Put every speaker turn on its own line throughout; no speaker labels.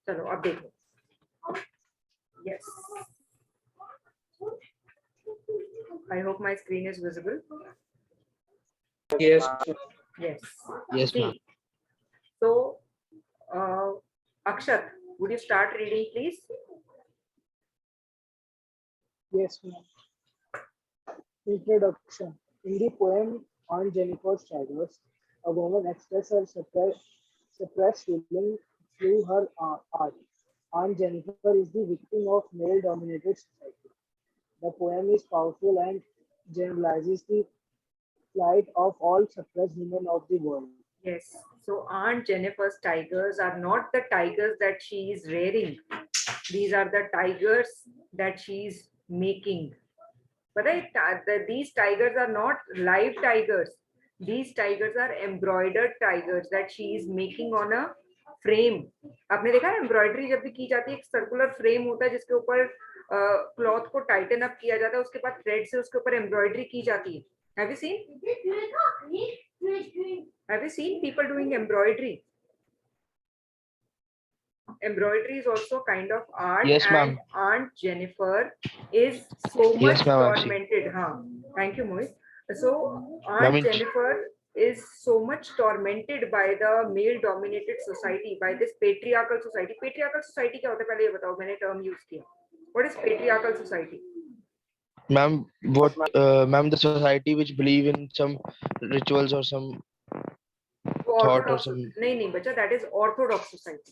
चलो अब देखो. Yes. I hope my screen is visible.
Yes.
Yes.
Yes, ma'am.
See. So, Akshat, would you start reading, please?
Yes, ma'am. Introduction. In the poem on Jennifer Staggers, a woman expresses her suppressed feeling through her art. Aunt Jennifer is the victim of male-dominated society. The poem is powerful and generalizes the plight of all suppressed women of the world.
Yes. So Aunt Jennifer's tigers are not the tigers that she is rearing. These are the tigers that she is making. But these tigers are not live tigers. These tigers are embroidered tigers that she is making on a frame. आपने देखा है embroidery जब भी की जाती है, एक circular frame होता है जिसके ऊपर क्लॉथ को टाइटन अप किया जाता है, उसके बाद थ्रेड से उसके ऊपर एम्ब्रॉयडरी की जाती है. Have you seen? Have you seen people doing embroidery? Embroidery is also kind of art.
Yes,
and
ma'am.
Aunt Jennifer is so much
Yes, ma'am, I've seen.
tormented. Thank you, Mohit. So
Ma'am,
Aunt Jennifer is so much tormented by the male-dominated society, by this patriarchal society. Patriarchal society क्या होता है पहले ये बताओ, मैंने term use किया. What is patriarchal society?
Ma'am, ma'am, the society which believe in some rituals or some thought or
Orthodox.
some.
नहीं बच्चा, that is orthodox society.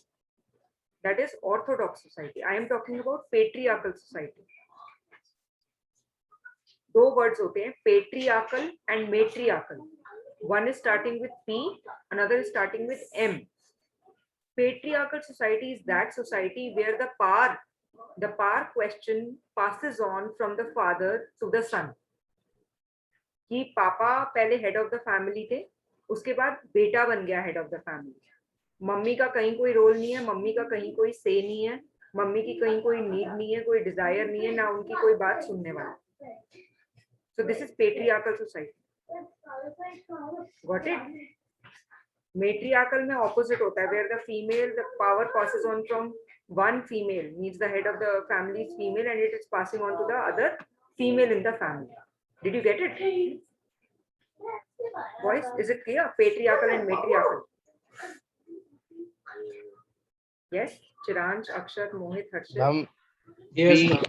That is orthodox society. I am talking about patriarchal society. दो words होते हैं, patriarchal and matriarchal. One is starting with P, another is starting with M. Patriarchal society is that society where the power question passes on from the father to the son. कि पापा पहले head of the family थे, उसके बाद बेटा बन गया head of the family. Mummy का कहीं कोई रोल नहीं है, मम्मी का कहीं कोई से नहीं है, मम्मी की कहीं कोई नीड नहीं है, कोई डिजायर नहीं है, ना उनकी कोई बात सुनने वाला. So this is patriarchal society. Got it? Matriarchal में opposite होता है, where the female, the power passes on from one female, means the head of the family is female and it is passing on to the other female in the family. Did you get it? Boys, is it clear? Patriarchal and matriarchal. Yes, Chiranj, Akshat, Mohit, Harshit.
Ma'am,
Yes,
we,
ma'am.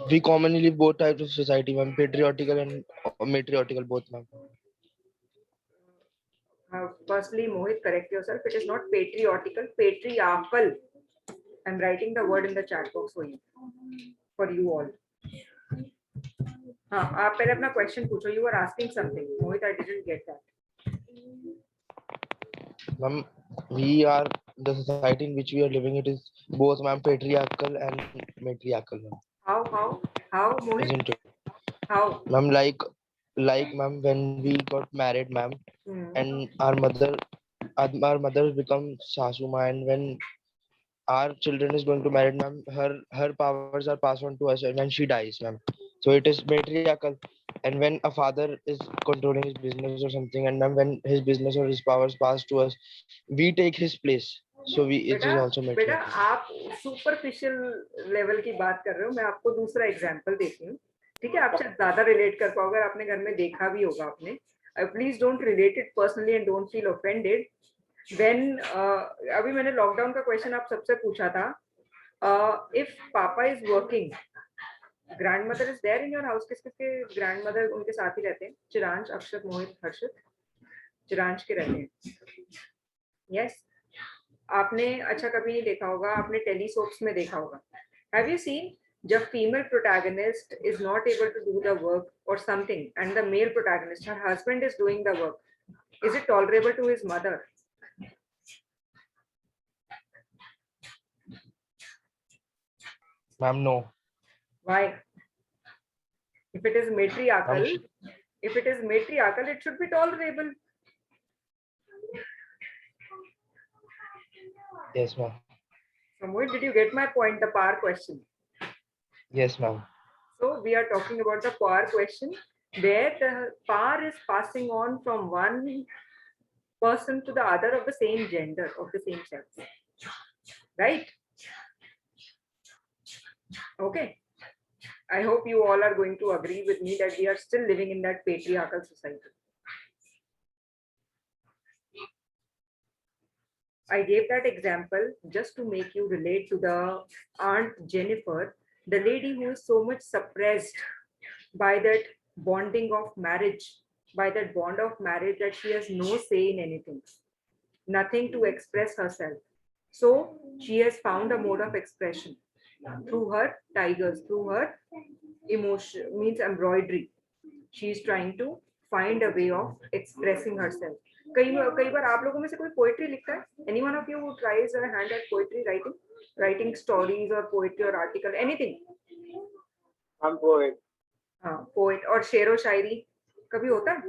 we commonly live both types of society, ma'am, patriotical and matriarchal, both, ma'am.
Firstly, Mohit, correct yourself. It is not patriotical, patriarchal. I'm writing the word in the chat box for you all. हाँ, आप पहले अपना question पूछो. You were asking something, Mohit. I didn't get that.
Ma'am, we are the society in which we are living. It is both, ma'am, patriarchal and matriarchal, ma'am.
How, Mohit?
Isn't it?
How?
Ma'am, like, ma'am, when we got married, ma'am, and our mother become Sasuma, and when our children is going to marry, ma'am, her powers are passed on to us when she dies, ma'am. So it is matriarchal. And when a father is controlling his business or something, and ma'am, when his business or his powers pass to us, we take his place. So it is also
बेटा
matriarchal.
आप superficial level की बात कर रहे हो. मैं आपको दूसरा एग्जांपल देती हूँ, ठीक है? आप शायद ज्यादा रिलेट कर पाओगे, आपने घर में देखा भी होगा आपने. Please don't relate it personally and don't feel offended. When अभी मैंने लॉकडाउन का क्वेश्चन आप सबसे पूछा था, if papa is working, grandmother is there in your house. किस किसके ग्रैंडमदर उनके साथ ही रहते हैं? चिरांश, अक्षत, मोहित, हर्षित. चिरांश के रहते हैं. यस. आपने अच्छा कभी नहीं देखा होगा, आपने टेलीसोप्स में देखा होगा. हैव यू सीन जब female protagonist is not able to do the work और something and the male protagonist, her husband is doing the work, is it tolerable to his mother?
Ma'am, no.
Why? If it is matriarchal, it should be tolerable.
Yes, ma'am.
Samuel, did you get my point? The power question.
Yes, ma'am.
So we are talking about the power question, where the power is passing on from one person to the other of the same gender, of the same sex. Right? Okay. I hope you all are going to agree with me that we are still living in that patriarchal society. I gave that example just to make you relate to the Aunt Jennifer, the lady who is so much suppressed by that bonding of marriage, by that bond of marriage that she has no say in anything, nothing to express herself. So she has found a mode of expression through her tigers, through her emotion, means embroidery. She is trying to find a way of expressing herself. कई बार आप लोगों में से कोई poetry लिखता है? Any one of you who tries a hand at poetry writing, writing stories or poetry or article, anything?
I'm poet.
हाँ, poet और शेरो शायरी कभी होता है?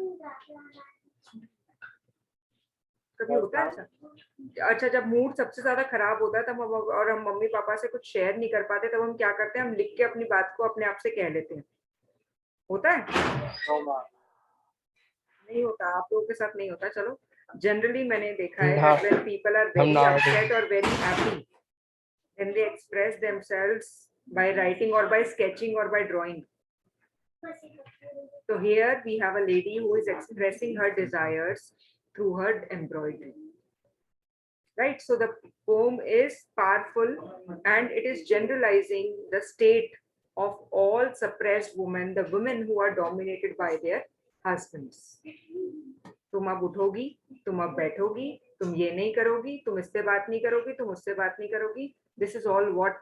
कभी होता है ऐसा? अच्छा, जब मूड सबसे ज्यादा खराब होता है तब हम और हम मम्मी पापा से कुछ शेयर नहीं कर पाते, तब हम क्या करते हैं? हम लिख के अपनी बात को अपने आप से कह लेते हैं. होता है? नहीं होता, आप लोगों के साथ नहीं होता. चलो, जनरली मैंने देखा है that when people are very upset or very happy, then they express themselves by writing or by sketching or by drawing. So here we have a lady who is expressing her desires through her embroidery. Right? So the poem is powerful and it is generalizing the state of all suppressed women, the women who are dominated by their husbands. तुम अब उठोगी, तुम अब बैठोगी, तुम ये नहीं करोगी, तुम इससे बात नहीं करोगी, तुम उससे बात नहीं करोगी. This is all what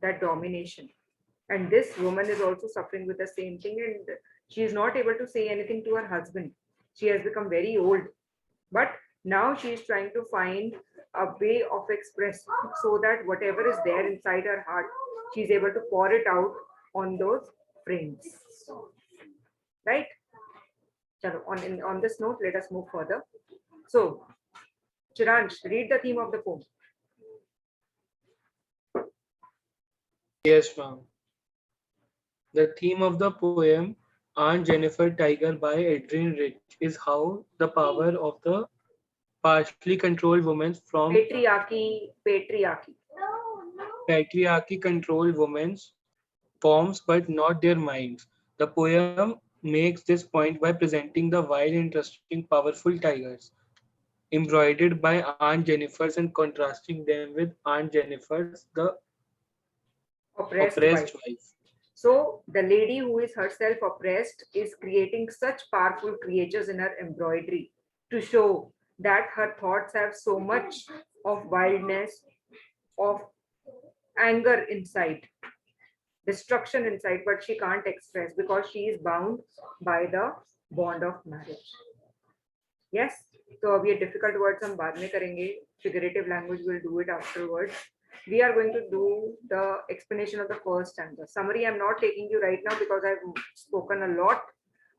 that domination. And this woman is also suffering with the same thing, and she is not able to say anything to her husband. She has become very old, but now she is trying to find a way of expressing so that whatever is there inside her heart, she is able to pour it out on those frames. Right? Chalo, on this note, let us move further. So, Chiransh, read the theme of the poem.
Yes, ma'am. The theme of the poem, Aunt Jennifer Tiger by Adrienne Rich, is how the power of the partially controlled women from patriarchy control women's forms but not their minds. The poem makes this point by presenting the wild, interesting, powerful tigers embroidered by Aunt Jennifer's and contrasting them with Aunt Jennifer's, the oppressed wife.
So the lady who is herself oppressed is creating such powerful creatures in her embroidery to show that her thoughts have so much of wildness, of anger inside, destruction inside, but she can't express because she is bound by the bond of marriage. Yes, so अब ये difficult words हम बाद में करेंगे. Figurative language will do it afterwards. We are going to do the explanation of the first stanza. Summary I'm not taking you right now because I've spoken a lot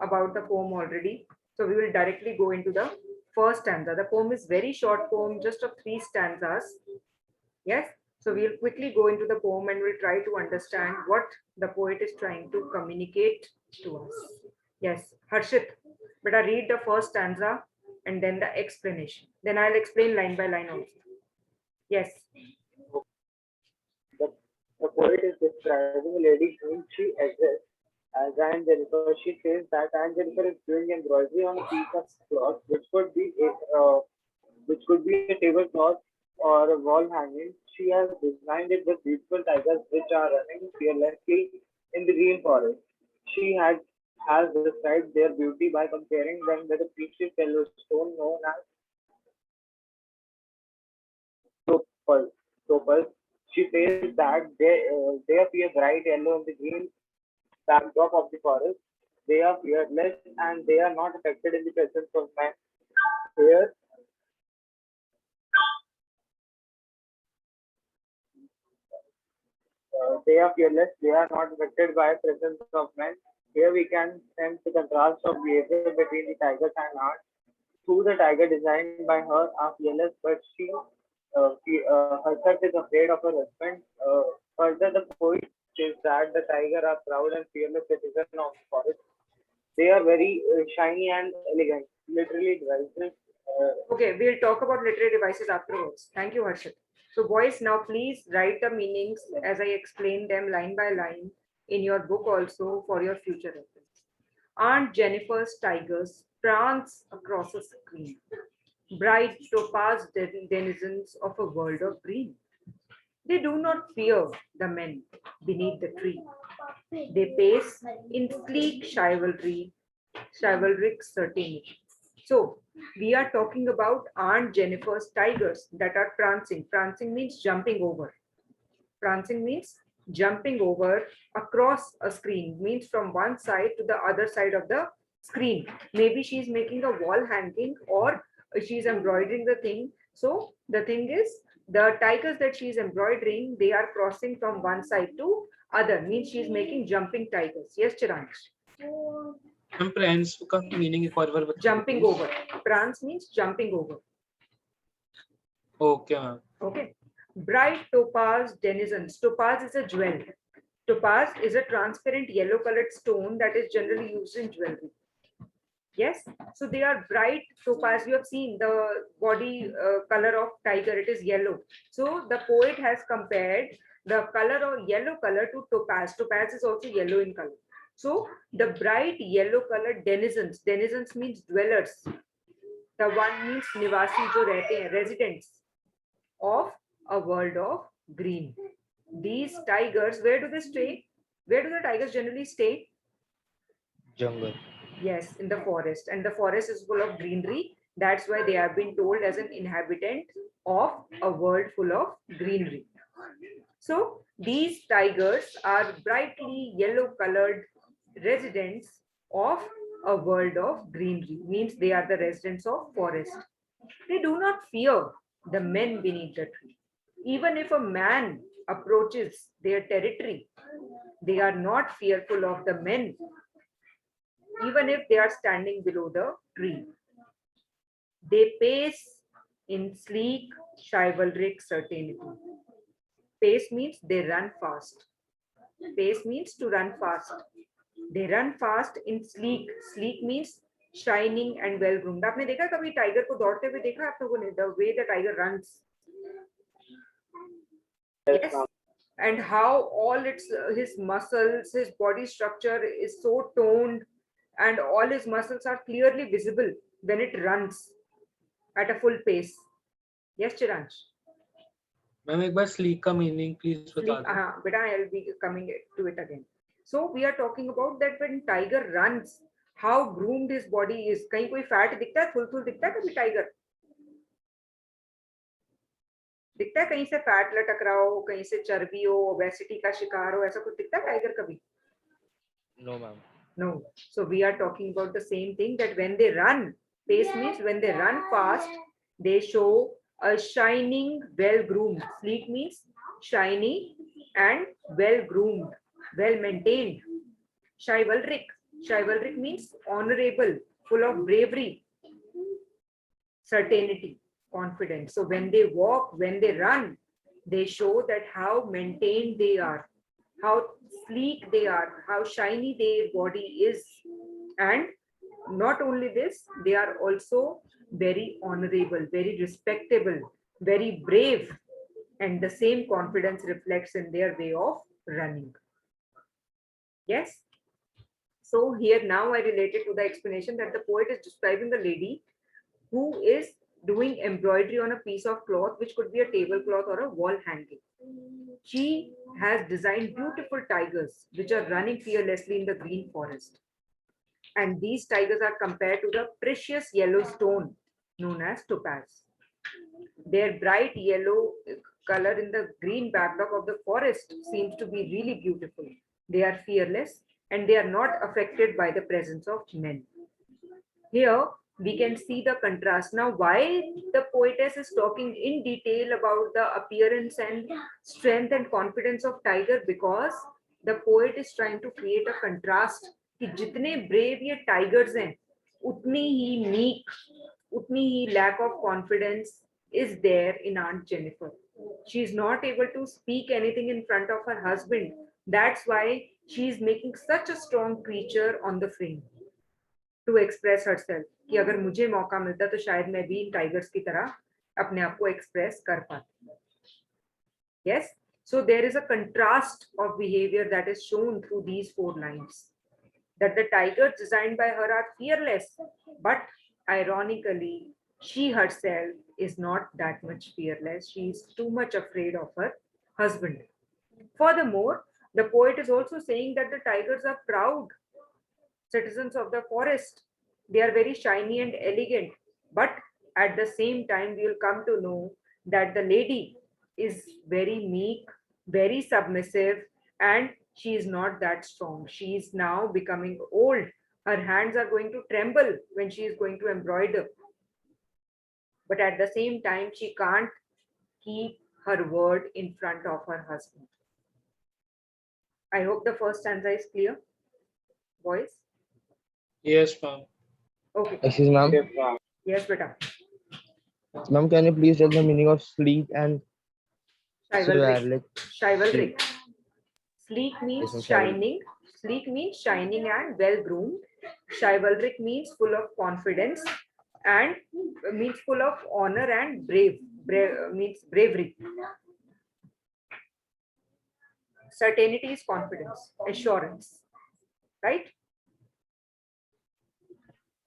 about the poem already. So we will directly go into the first stanza. The poem is very short poem, just of 3 stanzas. Yes. So we'll quickly go into the poem and we'll try to understand what the poet is trying to communicate to us. Yes, Harshit, better read the first stanza and then the explanation. Then I'll explain line by line also. Yes.
The poet is describing a lady whom she exists as Aunt Jennifer. She says that Aunt Jennifer is doing embroidery on a piece of cloth, which could be a tablecloth or a wall hanging. She has designed it with beautiful tigers which are running fearlessly in the green forest. She has described their beauty by comparing them with a precious yellow stone known as topaz. Topaz. She says that they appear bright yellow in the green backdrop of the forest. They are fearless and they are not affected in the presence of man. Here, they are fearless. They are not affected by presence of men. Here we can sense the contrast of behavior between the tigers and ants. Through the tiger designed by her are fearless, but she herself is afraid of her husband. Further, the poet says that the tiger are proud and fearless citizens of the forest. They are very shiny and elegant. Literally, it rises
Okay, we'll talk about literary devices afterwards. Thank you, Harshit. So boys, now please write the meanings as I explain them line by line in your book also for your future reference. Aunt Jennifer's tigers prance across a screen, bright topaz denizens of a world of green. They do not fear the men beneath the tree. They pace in sleek chivalric certainty. So, we are talking about Aunt Jennifer's tigers that are prancing. Prancing means jumping over. Prancing means jumping over across a screen, means from one side to the other side of the screen. Maybe she's making a wall hanging or she's embroidering the thing. So, the thing is, the tigers that she's embroidering, they are crossing from one side to other, means she's making jumping tigers. Yes, Chiransh?
हम prance का meaning एक और बार बताइए,
Jumping
please.
over. Prance means jumping over.
Okay, ma'am.
Okay. Bright topaz denizens. Topaz is a jewel. Topaz is a transparent yellow colored stone that is generally used in jewelry. Yes. So they are bright topaz. You have seen the body color of tiger. It is yellow. So the poet has compared the color of yellow color to topaz. Topaz is also yellow in color. So the bright yellow colored denizens. Denizens means dwellers. The one means nivasi jo rehte hain, residents of a world of green. These tigers, where do they stay? Where do the tigers generally stay?
Jungle.
Yes, in the forest. And the forest is full of greenery. That's why they have been told as an inhabitant of a world full of greenery. So these tigers are brightly yellow colored residents of a world of greenery, means they are the residents of forest. They do not fear the men beneath the tree. Even if a man approaches their territory, they are not fearful of the men, even if they are standing below the tree. They pace in sleek, chivalric certainty. Pace means they run fast. Pace means to run fast. They run fast in sleek. Sleek means shining and well groomed. आपने देखा कभी tiger को दौड़ते हुए देखा आप लोगों ने? The way the tiger runs. Yes. And how all his muscles, his body structure is so toned, and all his muscles are clearly visible when it runs at a full pace. Yes, Chiransh.
Ma'am एक बार sleek का meaning please बता दो.
Beta, I'll be coming to it again. So we are talking about that when tiger runs, how groomed his body is. कहीं कोई fat दिखता है, थुल दिखता है कभी tiger? दिखता है कहीं से फैट लटक रहा हो, कहीं से चर्बी हो, ओबेसिटी का शिकार हो, ऐसा कुछ दिखता है टाइगर कभी?
No, ma'am.
No. So we are talking about the same thing, that when they run, pace means when they run fast, they show a shining, well-groomed. Sleek means shiny and well-groomed, well-maintained. Chivalric. Chivalric means honorable, full of bravery, certainty, confidence. So when they walk, when they run, they show that how maintained they are, how sleek they are, how shiny their body is. And not only this, they are also very honorable, very respectable, very brave, and the same confidence reflects in their way of running. Yes. So here now I related to the explanation that the poet is describing the lady who is doing embroidery on a piece of cloth, which could be a tablecloth or a wall hanging. She has designed beautiful tigers which are running fearlessly in the green forest. And these tigers are compared to the precious yellow stone known as topaz. Their bright yellow color in the green backdrop of the forest seems to be really beautiful. They are fearless and they are not affected by the presence of men. Here we can see the contrast. Now, why the poetess is talking in detail about the appearance and strength and confidence of tiger? Because the poet is trying to create a contrast कि जितने brave ये tigers हैं, उतनी ही meek, उतनी ही lack of confidence is there in Aunt Jennifer. She is not able to speak anything in front of her husband. That's why she is making such a strong creature on the frame to express herself. कि अगर मुझे मौका मिलता तो शायद मैं भी इन tigers की तरह अपने आप को एक्सप्रेस कर पाती. Yes, so there is a contrast of behavior that is shown through these 4 lines, that the tigers designed by her are fearless, but ironically she herself is not that much fearless. She is too much afraid of her husband. Furthermore, the poet is also saying that the tigers are proud citizens of the forest. They are very shiny and elegant, but at the same time, we will come to know that the lady is very meek, very submissive, and she is not that strong. She is now becoming old. Her hands are going to tremble when she is going to embroider. But at the same time, she can't keep her word in front of her husband. I hope the first stanza is clear, boys.
Yes, ma'am.
Okay.
Excuse ma'am.
Yes, beta.
Ma'am, can you please tell the meaning of sleek and
Chivalric.
chivalric?
Chivalric. Sleek means
Yes, ma'am,
shining. Sleek means shining and well groomed. Chivalric means full of confidence and means full of honor and brave. Brave means bravery. Certainty is confidence, assurance. Right?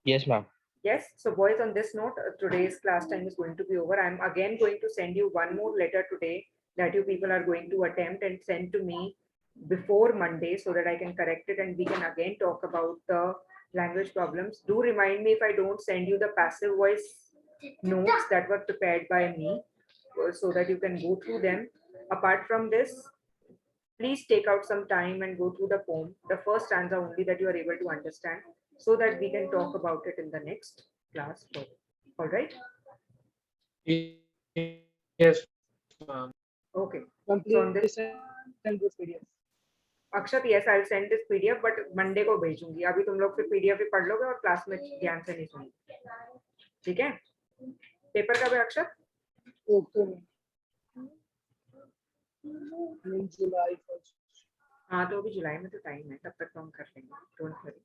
Yes, ma'am.
Yes. So, boys, on this note, today's class time is going to be over. I'm again going to send you one more letter today that you people are going to attempt and send to me before Monday so that I can correct it and we can again talk about the language problems. Do remind me if I don't send you the passive voice notes that were prepared by me so that you can go through them. Apart from this, please take out some time and go through the poem, the first stanza only that you are able to understand, so that we can talk about it in the next class. All right?
Yes, ma'am.
Okay.
Complete
So on this,
send this PDF.
Akshat, yes, I'll send this PDF, but Monday को भेजूंगी. अभी तुम लोग फिर PDF ही पढ़ लोगे और class में ध्यान से नहीं सुनोगे. ठीक है? पेपर कब है अक्षत?
Okay. In July 1st.
हाँ, तो अभी जुलाई में तो टाइम है, तब तक तो हम कर लेंगे. Don't worry.